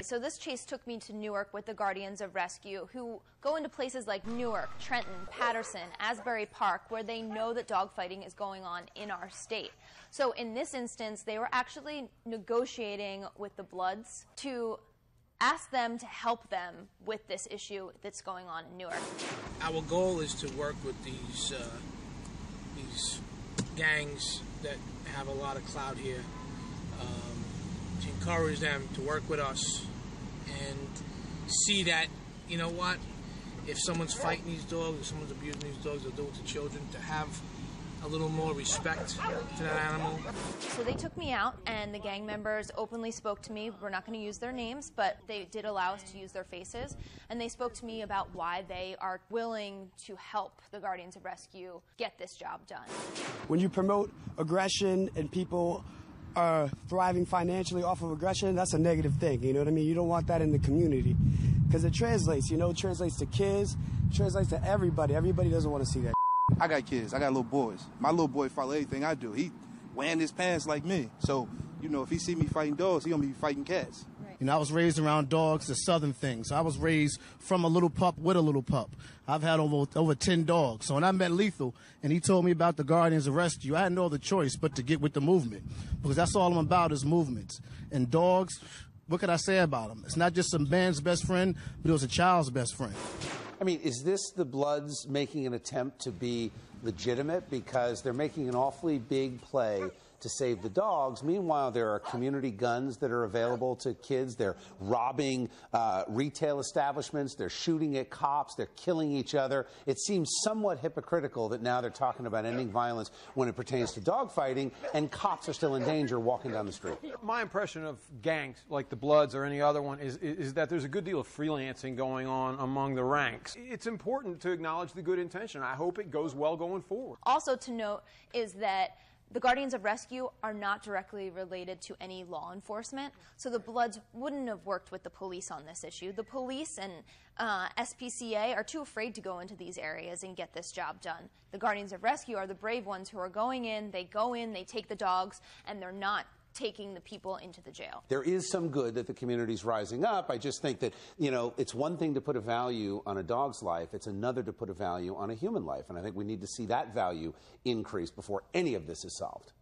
So this chase took me to Newark with the Guardians of Rescue, who go into places like Newark, Trenton, Paterson, Asbury Park, where they know that dogfighting is going on in our state. So in this instance, they were actually negotiating with the Bloods to ask them to help them with this issue that's going on in Newark. Our goal is to work with these gangs that have a lot of clout here, to encourage them to work with us and see that, you know what, if someone's fighting these dogs, if someone's abusing these dogs, they'll do it to children, to have a little more respect for that animal. So they took me out, and the gang members openly spoke to me. We're not going to use their names, but they did allow us to use their faces, and they spoke to me about why they are willing to help the Guardians of Rescue get this job done. When you promote aggression and people are thriving financially off of aggression, that's a negative thing, you know what I mean? You don't want that in the community, because it translates, it translates to kids, translates to everybody. Everybody doesn't want to see that. I got kids. I got little boys. My little boy follow everything I do. He wearing his pants like me. So, if he see me fighting dogs, he gonna be fighting cats. I was raised around dogs, the southern things. I was raised from a little pup with a little pup. I've had over 10 dogs. So when I met Lethal and he told me about the Guardians of Rescue, I had no other choice but to get with the movement, because that's all I'm about is movements. And dogs, what could I say about them? It's not just a man's best friend, but it was a child's best friend. I mean, is this the Bloods making an attempt to be legitimate? Because they're making an awfully big play to save the dogs. Meanwhile, there are community guns that are available to kids. They're robbing retail establishments. They're shooting at cops. They're killing each other. It seems somewhat hypocritical that now they're talking about ending violence when it pertains to dogfighting, and cops are still in danger walking down the street. My impression of gangs like the Bloods or any other one is that there's a good deal of freelancing going on among the ranks. It's important to acknowledge the good intention. I hope it goes well going forward. Also to note is that the Guardians of Rescue are not directly related to any law enforcement, so the Bloods wouldn't have worked with the police on this issue. The police and SPCA are too afraid to go into these areas and get this job done. The Guardians of Rescue are the brave ones who are going in, they take the dogs, and they're not taking the people into the jail. There is some good that the community's rising up. I just think that, it's one thing to put a value on a dog's life. It's another to put a value on a human life. And I think we need to see that value increase before any of this is solved.